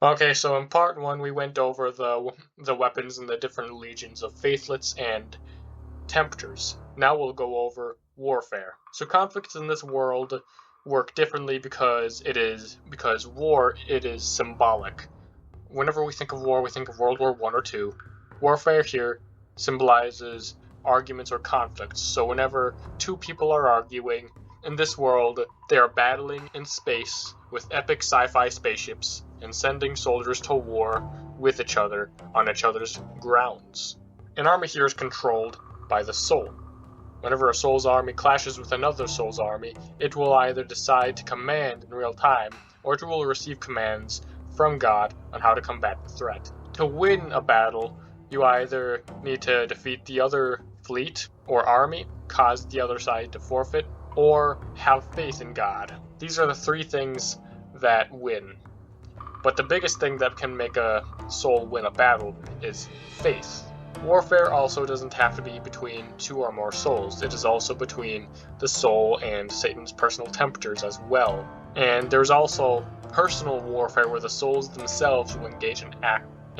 Okay, so in part one, we went over the weapons and the different legions of faithlets and tempters. Now we'll go over warfare. So conflicts in this world work differently because war it is symbolic. Whenever we think of war, we think of World War One or Two. Warfare here symbolizes arguments or conflicts. So whenever two people are arguing in this world, they are battling in space with epic sci-fi spaceships and sending soldiers to war with each other on each other's grounds. An army here is controlled by the soul. Whenever a soul's army clashes with another soul's army, it will either decide to command in real time, or it will receive commands from God on how to combat the threat. To win a battle, you either need to defeat the other fleet or army, cause the other side to forfeit, or have faith in God. These are the three things that win. But the biggest thing that can make a soul win a battle is faith. Warfare also doesn't have to be between two or more souls. It is also between the soul and Satan's personal tempters as well. And there's also personal warfare where the souls themselves will engage in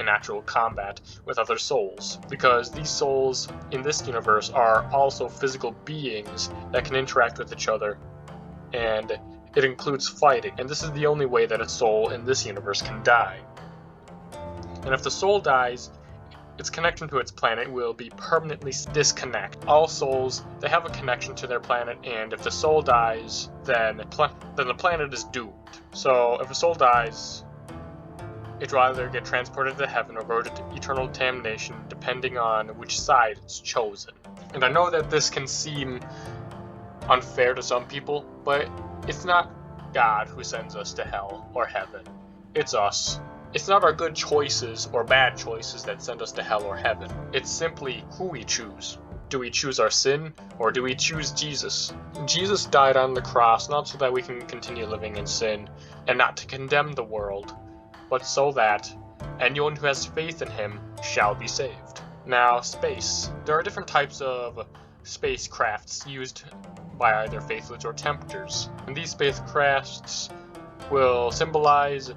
actual combat with other souls. Because these souls in this universe are also physical beings that can interact with each other. And it includes fighting. And this is the only way that a soul in this universe can die. And if the soul dies, its connection to its planet will be permanently disconnected. All souls, they have a connection to their planet, and if the soul dies, then the planet is doomed. So if a soul dies, it will either get transported to heaven or go to eternal damnation, depending on which side it's chosen. And I know that this can seem unfair to some people, but it's not God who sends us to hell or heaven. It's us. It's not our good choices or bad choices that send us to hell or heaven. It's simply who we choose. Do we choose our sin, or do we choose Jesus? Jesus died on the cross not so that we can continue living in sin and not to condemn the world, but so that anyone who has faith in him shall be saved. Now, space. There are different types of spacecrafts used by either faithlets or tempters, and these spacecrafts will symbolize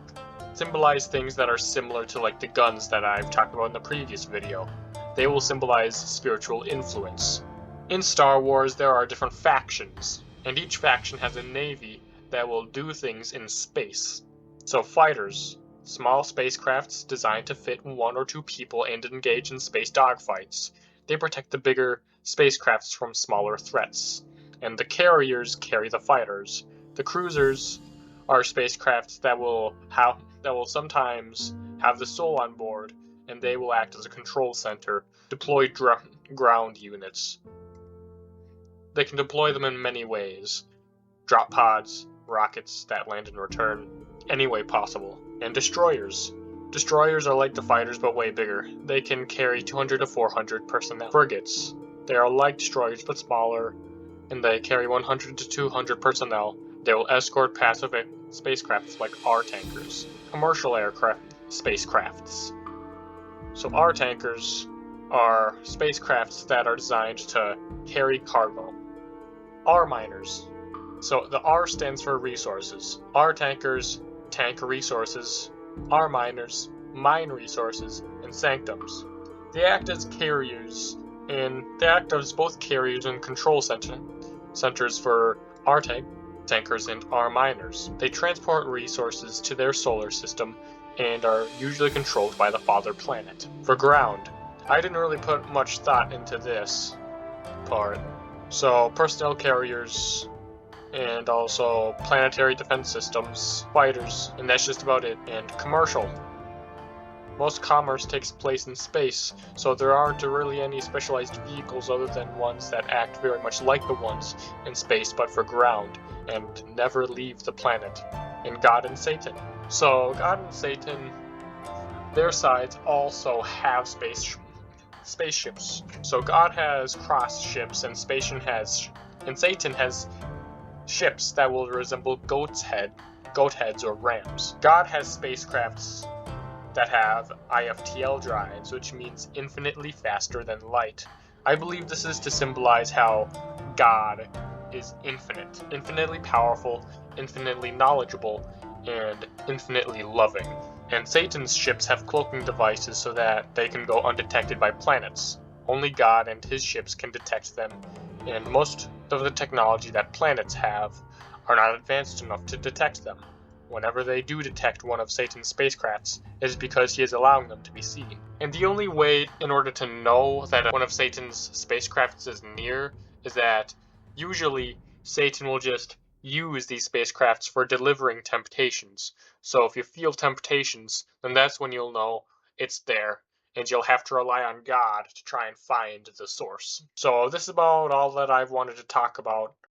things that are similar to like the guns that I've talked about in the previous video. They will symbolize spiritual influence. In Star Wars, there are different factions, and each faction has a navy that will do things in space. So fighters, small spacecrafts designed to fit one or two people and engage in space dogfights. They protect the bigger spacecrafts from smaller threats. And the carriers carry the fighters. The cruisers are spacecrafts that will sometimes have the soul on board, and they will act as a control center, deploy ground units. They can deploy them in many ways. Drop pods, rockets that land and return, any way possible. And destroyers. Destroyers are like the fighters but way bigger. They can carry 200 to 400 personnel. Frigates. They are like destroyers but smaller, and they carry 100 to 200 personnel. They will escort passive spacecrafts like R-tankers, commercial aircraft spacecrafts. So R-tankers are spacecrafts that are designed to carry cargo. R-miners. So the R stands for resources. R-tankers tank resources. R-miners mine resources and sanctums. They act as carriers, and they act as both carriers and control centers for R-tankers and R-miners. They transport resources to their solar system and are usually controlled by the father planet. For ground, I didn't really put much thought into this part. So personnel carriers and also planetary defense systems, fighters, and that's just about it. And commercial. Most commerce takes place in space, so there aren't really any specialized vehicles other than ones that act very much like the ones in space but for ground and never leave the planet. And God and Satan. So God and Satan, their sides also have spaceships. So God has cross ships and Satan has ships that will resemble goat heads or rams. God has spacecrafts that have IFTL drives, which means infinitely faster than light. I believe this is to symbolize how God is infinite, infinitely powerful, infinitely knowledgeable, and infinitely loving. And Satan's ships have cloaking devices so that they can go undetected by planets. Only God and his ships can detect them, and most of the technology that planets have are not advanced enough to detect them. Whenever they do detect one of Satan's spacecrafts, it is because he is allowing them to be seen. And the only way in order to know that one of Satan's spacecrafts is near is that usually Satan will just use these spacecrafts for delivering temptations. So if you feel temptations, then that's when you'll know it's there, and you'll have to rely on God to try and find the source. So this is about all that I've wanted to talk about